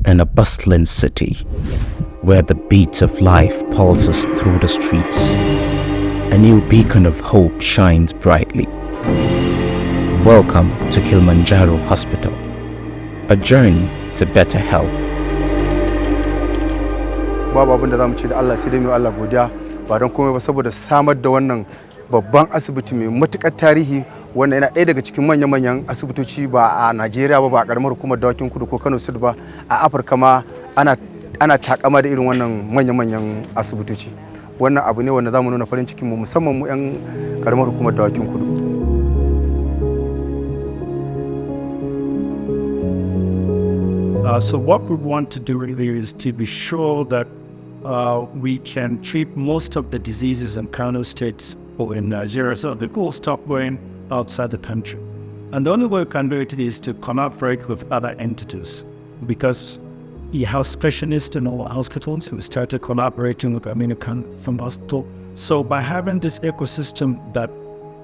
in a bustling city where the beat of life pulses through the streets. A new beacon of hope shines brightly. Welcome to Kilimanjaro Hospital, a journey to better health. Babu abin da zamu ce da Allah sai dai mu Allah godiya ba don komai ba saboda samar da wannan babban asibiti mai matukar tarihi wanda yana ɗaya daga cikin manyan asibitoci ba a Najeriya ba a karamar hukumar Dawakin Kudu ko Kano State ba a Afirka ma ana takama da irin wannan manyan asibitoci. Wannan abu ne wanda zamu nuna farin cikin mu musamman mu 'yan karamar hukumar Dawakin Kudu. So what we want to do really is to be sure that we can treat most of the diseases in Kano State or in Nigeria, so they will stop going outside the country. And the only way we can do it is to collaborate with other entities, because you have specialists in all hospitals who started collaborating with American from hospital. So by having this ecosystem that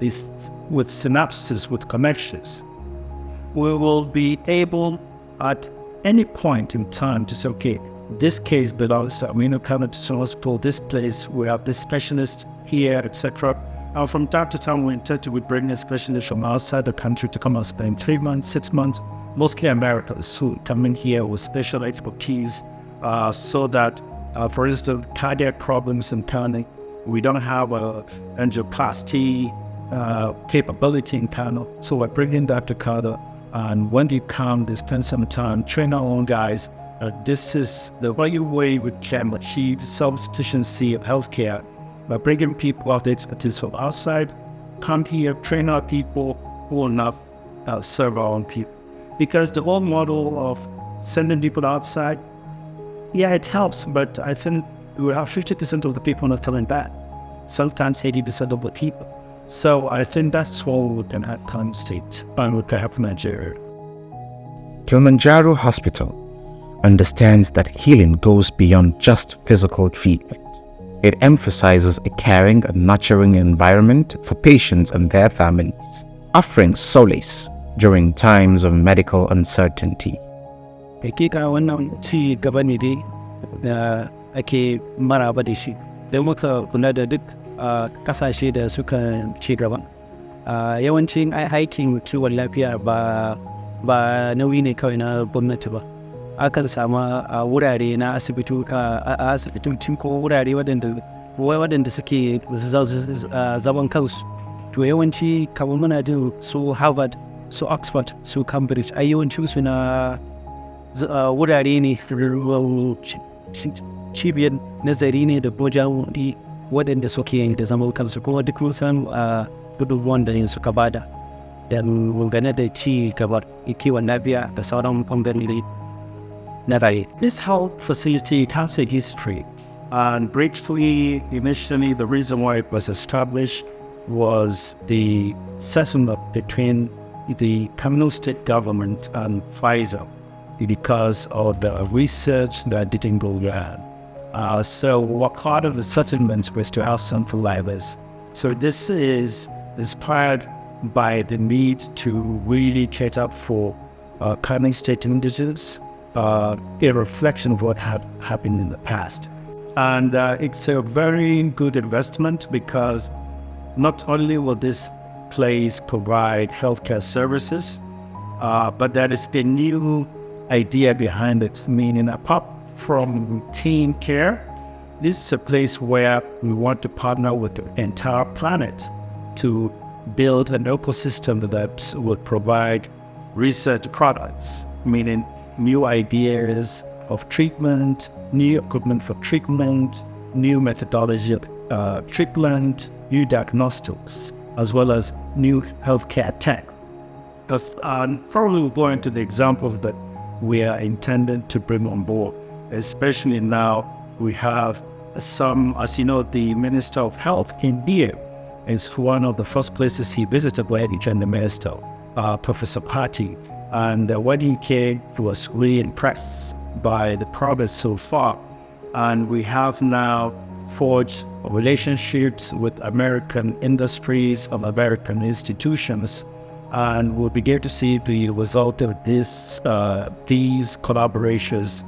is with synapses, with connections, we will be able at any point in time to say, okay, this case belongs to Aminu Kano Hospital, this place, we have this specialist here, etc. And from time to time, we intend to bring a specialist from outside the country to come and spend 3 months, 6 months, mostly Americans who come in here with special expertise, so that, for instance, cardiac problems in Kano, we don't have a angioplasty capability in Kano, so we're bringing that to Kano. And when they come, they spend some time, train our own guys. This is the only way we can achieve self-sufficiency of healthcare, by bringing people out the expertise from outside, come here, train our people who will not serve our own people. Because the whole model of sending people outside, yeah, it helps, but I think we will have 50% of the people not coming back, sometimes 80% of the people. So I think that's what we can have Kano State and we can have Nigeria. Kilimanjaro Hospital understands that healing goes beyond just physical treatment. It emphasizes a caring and nurturing environment for patients and their families, offering solace during times of medical uncertainty. Hakika wannan ci gaba ne dai da ake maraba da shi. Da muka kula da duk kasashe da suka ci gaba. Yawancin aikin kiwon lafiya ba nauyi ne kawai na gwamnati ba. Akan samu wurare na asibitoci ko wurare waɗanda suke zaman kansu. To yawanci kamar muna jin su Harvard, su Oxford, su Cambridge, yawancin su na wurare ne cibiyar nazari ne da bojan waɗanda suke yin da zaman kansu, kuma duk san gudunmuwan da suka bada da gane da ci gaba kiwon lafiya da sauran ɓangarori. This health facility has a history, and briefly, initially, the reason why it was established was the settlement between the Kano State government and Pfizer because of the research that didn't go well. So what part of the settlement was to have something like this. So this is inspired by the need to really cater for Kano State indigenous, a reflection of what had happened in the past. And it's a very good investment, because not only will this place provide healthcare services, but there is the new idea behind it, meaning apart from routine care, this is a place where we want to partner with the entire planet to build an ecosystem that would provide research products, meaning new ideas of treatment, new equipment for treatment, new methodology of treatment, new diagnostics, as well as new healthcare tech. Because probably we'll go into the examples that we are intended to bring on board, especially now we have some, as you know, the Minister of Health in India is one of the first places he visited where he joined the minister, Professor Patti. And when he came, he was really impressed by the progress so far. And we have now forged relationships with American industries and American institutions, and we'll begin to see the result of these collaborations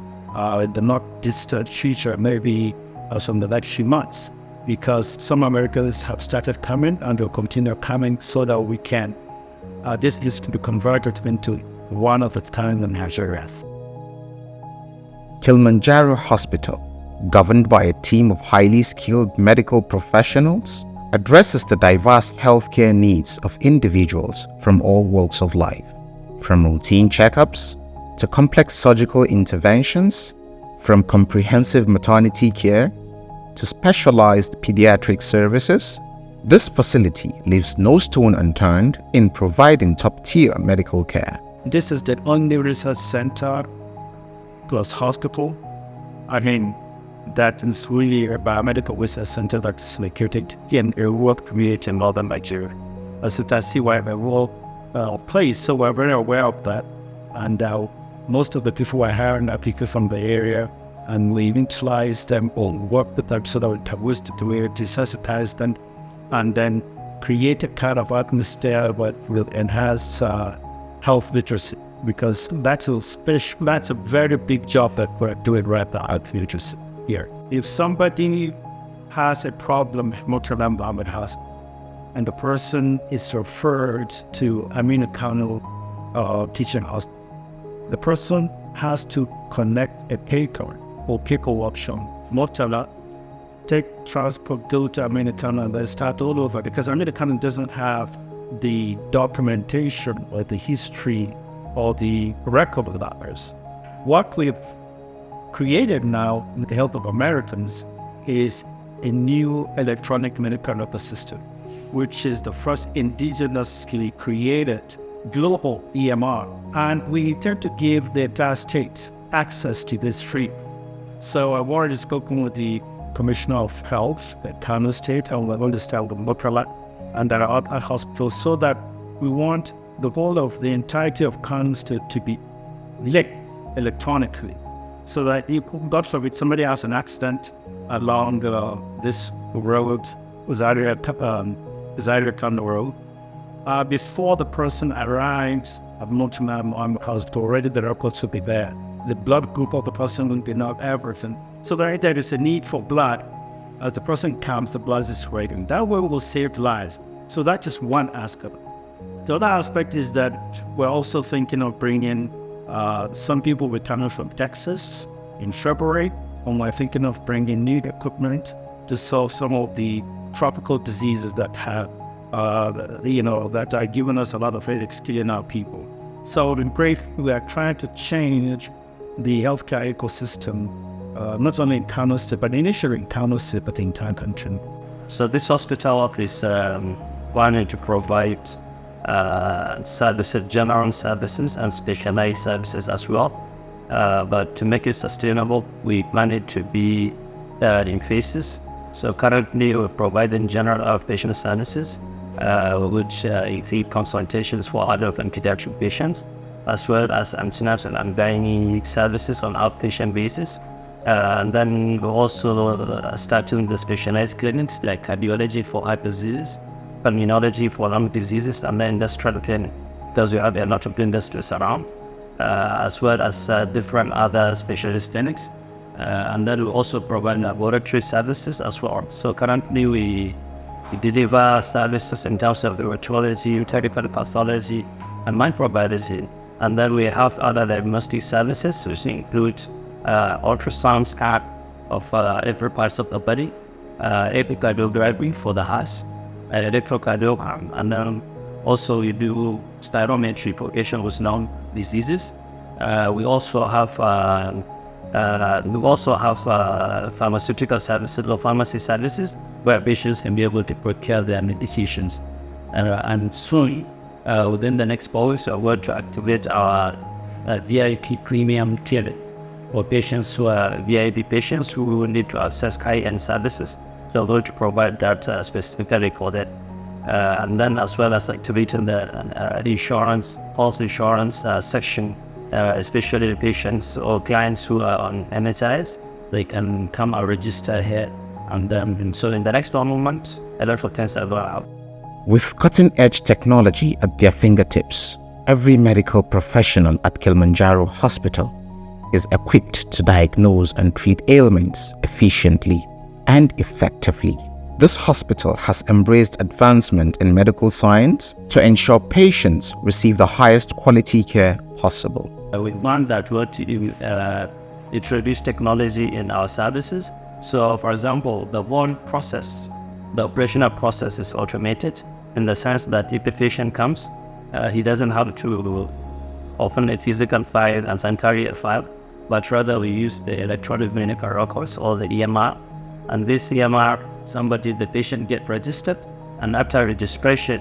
in the not distant future, maybe from the next few months, because some Americans have started coming and will continue coming so that we can, this is to be converted into one of its kind in Nigeria. Kilimanjaro Hospital, governed by a team of highly skilled medical professionals, addresses the diverse healthcare needs of individuals from all walks of life, from routine checkups to complex surgical interventions, from comprehensive maternity care to specialized pediatric services. This facility leaves no stone unturned in providing top-tier medical care. This is the only research center plus hospital, that is really a biomedical research center that is located in a rural community in northern Nigeria. As you can see, we're a rural place, so we're very aware of that. And most of the people we're hiring are people from the area, and we utilize them or work with them so that we can use the way to desensitize them, and then create a kind of atmosphere that will enhance health literacy, because that's a very big job that we're doing right now at literacy here. If somebody has a problem with motor neuron hospital and the person is referred to Aminu Kano teaching hospital, the person has to connect a paper or paperwork from Murtala, take transport, go to Aminu Kano, and then start all over, because Aminu Kano doesn't have the documentation or the history or the record of ours. What we've created now with the help of Americans is a new electronic medical record system, which is the first indigenously created global EMR. And we intend to give the entire state access to this free. So I've already spoken with the Commissioner of Health at Kano State, and we're going to start with Murtala and there are other hospitals, so that we want the whole of the entirety of Kano State to be linked electronically, so that if, God forbid, somebody has an accident along this road, Zaria Kano Road, before the person arrives at Multimam Hospital, already the records will be there. The blood group of the person will be known, everything. So that there is a need for blood. As the person comes, the blood is waiting. That way we will save lives. So that's just one aspect. The other aspect is that we're also thinking of bringing some people returning from Texas in February, and we're thinking of bringing new equipment to solve some of the tropical diseases that have, that are giving us a lot of headaches, killing our people. So in brief, we are trying to change the healthcare ecosystem, not only in Kano State, but initially in Kano State, but in the entire country. So this hospital is planning to provide services, general services and specialized services as well. But to make it sustainable, we plan it to be in phases. So currently we're providing general outpatient services, which include consultations for adult and pediatric patients, as well as antenatal and gynae services on outpatient basis. And then we're also starting the specialized clinics like cardiology for heart disease, pulmonology for lung diseases, and then industrial clinic, because we have a lot of industries around, as well as different other specialist clinics. And then we also provide laboratory services as well. So currently we deliver services in terms of radiology, technical pathology, and microbiology. And then we have other diagnostic services, which include ultrasound scan of every part of the body, echocardiography for the heart, electrocardiogram, and then also we do spirometry for patients with known diseases. We also have pharmaceutical services or pharmacy services where patients can be able to procure their medications. And soon, within the next 4 weeks, we're going to activate our VIP premium clinic for patients who are VIP patients who will need to access high-end services. So we're going to provide that specifically for them. And then as well as activating the insurance, health insurance section, especially the patients or clients who are on NHIS, they can come and register here. And so in the next 1 month, a lot of things are going out. With cutting-edge technology at their fingertips, every medical professional at Kilimanjaro Hospital is equipped to diagnose and treat ailments efficiently and effectively. This hospital has embraced advancement in medical science to ensure patients receive the highest quality care possible. We want that we want to introduce technology in our services. So, for example, the operational process is automated in the sense that if the patient comes, he doesn't have to open a physical file and sanitary file, but rather we use the electronic medical records or the EMR. And this EMR, the patient get registered, and after registration,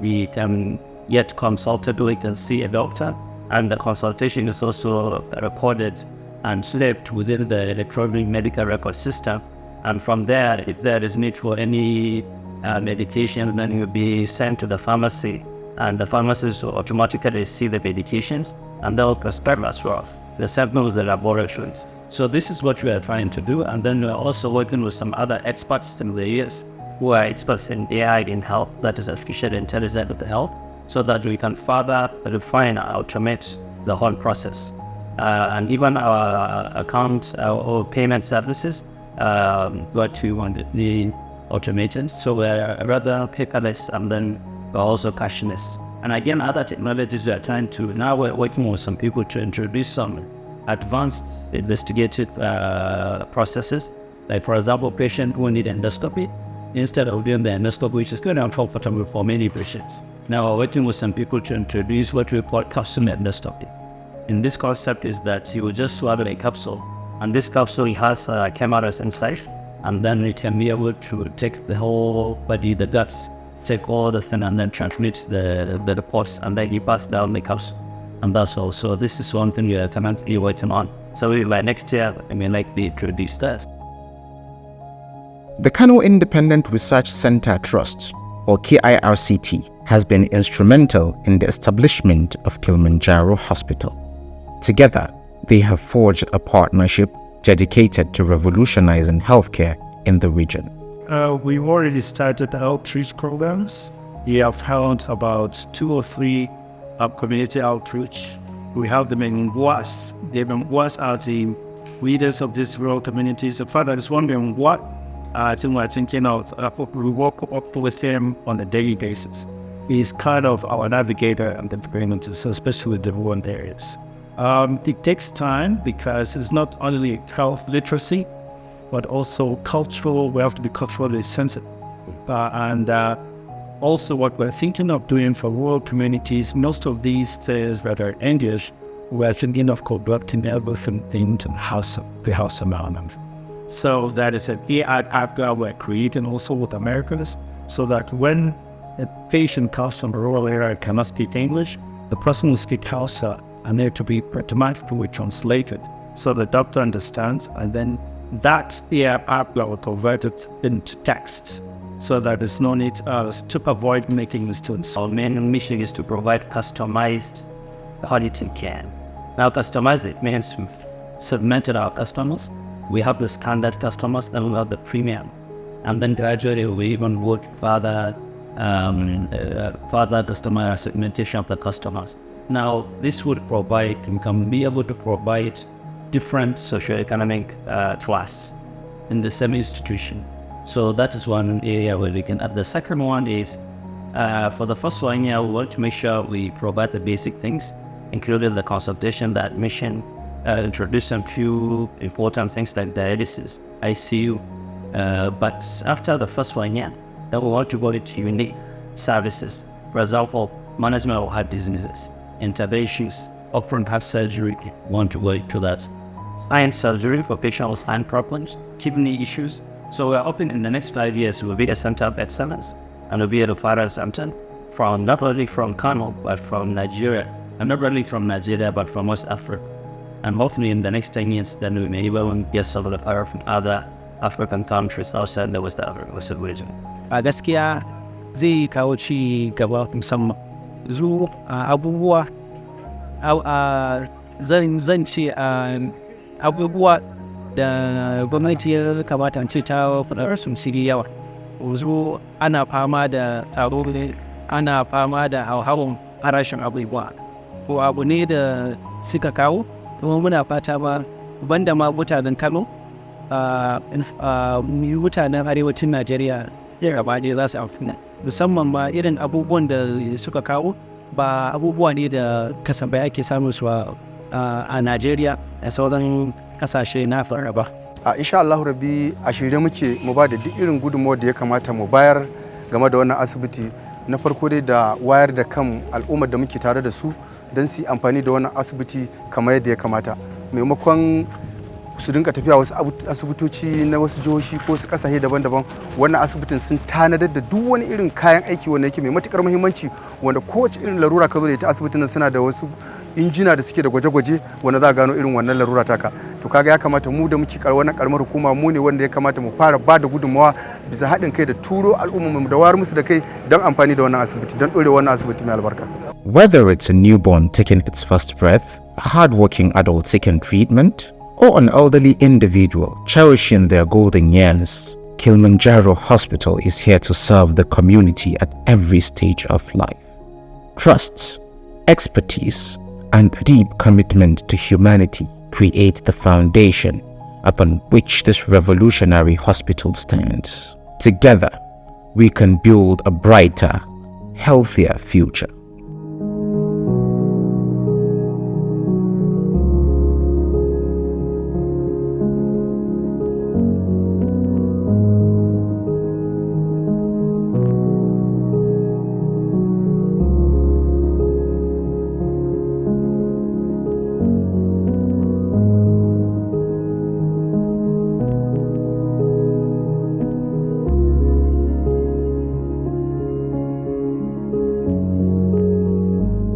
we can get consulted, we can see a doctor, and the consultation is also recorded and saved within the electronic medical record system. And from there, if there is need for any medication, then it will be sent to the pharmacy, and the pharmacist will automatically see the medications, and they'll prescribe as well. The same with the laboratories. So this is what we are trying to do, and then we're also working with some other experts in the years who are experts in AI in health, that is artificial intelligence of health, so that we can further refine and automate the whole process. And even our account or payment services, what we want the automated. So we're rather paperless, and then we're also cashless. And again, other technologies we are trying to, now we're working with some people to introduce some advanced investigative processes. Like for example, patient who need endoscopy, instead of doing the endoscopy, which is going to be uncomfortable for many patients. Now we're working with some people to introduce what we call capsule endoscopy. In this concept is that you will just swallow a capsule, and this capsule has cameras inside, and then it can be able to take the whole body, the guts, take all the thing, and then transmit the reports, and then you pass down the capsule. And that's all. So this is one thing we are currently working on. So by next year, I mean, likely introduce that. The Kano Independent Research Center Trust, or KIRCT, has been instrumental in the establishment of Kilimanjaro Hospital. Together, they have forged a partnership dedicated to revolutionizing healthcare in the region. We've already started outreach programs. We have held about 2 or 3 community outreach. We have them in WAS. The WAS are the leaders of these rural communities. In fact, I was wondering what we're thinking of. We work up with them on a daily basis. He's kind of our navigator and the communities, especially with the rural areas. It takes time because it's not only health literacy, but also cultural. We have to be culturally sensitive. Also, what we're thinking of doing for rural communities, most of these things that are English, we're thinking of conducting everything into the house environment. So that is an AI pathway we're creating also with Americans, so that when a patient comes from a rural area and cannot speak English, the person will speak Hausa, and they're to be automatically translated so the doctor understands, and then that AI pathway will convert it into text, so that there's no need to avoid making mistakes. Our main mission is to provide customized quality care. Now, customized, it means we've segmented our customers. We have the standard customers, then we have the premium. And then gradually we even work further customer segmentation of the customers. Now, this would provide, we can be able to provide different socioeconomic classes in the same institution. So that is one area where we can add. The second one is, for the first one, we want to make sure we provide the basic things, including the consultation, the admission, introduce some few important things like dialysis, ICU. But after the first one, then we want to go into unique services. For example, management of heart diseases, interventions, often heart surgery, we want to go into that. Spine surgery for patients with spine problems, kidney issues. So we're hoping in the next 5 years we'll be a center of excellence, and we'll be a referral center from not only from Kano but from Nigeria, and not only from Nigeria but from West Africa. And hopefully in the next 10 years then we may even get some of the referral from other African countries outside the West African region. Gaskiya zai kawo ci gaba musamman zuwa abubuwa zan ce abubuwa da gwamnati ya kamata ce ta fadar sun siri yawa. Zo ana fama da tsaro, ana fama da hauhawar farashin abubuwa, ko abu ne da suka kawo kuma muna fata ma banda ma mutanen Kano, mutanen arewacin Najeriya gaba ɗaya za su amfana. Musamman ma irin abubuwan da suka kawo ba abubuwa ne da kasafai ake samun su a Najeriya da sauran kasashe na Afirka ba. Insha Allah Rabbi a shirye muke mu ba da duk irin gudunmawar da ya kamata mu bayar game da wannan asibiti. Na farko dai da wayar da kan al'ummar da muke tare da su don su yi amfani da wannan asibiti kamar yadda ya kamata, maimakon su dinka tafiya wasu asibitoci na wasu jihohi ko wasu kasashe daban-daban. Wannan asibitin sun tanadar da duk wani irin kayan aiki wanda yake mai matukar muhimmanci, wanda kowace irin larura ka zo da ita asibitin nan suna da wasu injina da suke da gwaje-gwaje wanda za a gano irin wannan larura taka. To kaga ya kamata mu da muke wannan karamar hukuma mu ne wanda ya kamata mu fara ba da gudunmawa bisa haɗin kai da turo al'umma da wayar musu da kai don amfani da wannan asibiti, don ɗore wannan asibiti mai albarka. Whether it's a newborn taking its first breath, a hardworking adult seeking treatment, or an elderly individual cherishing their golden years, Kilimanjaro Hospital is here to serve the community at every stage of life. Trusts, expertise, and deep commitment to humanity create the foundation upon which this revolutionary hospital stands. Together, we can build a brighter, healthier future.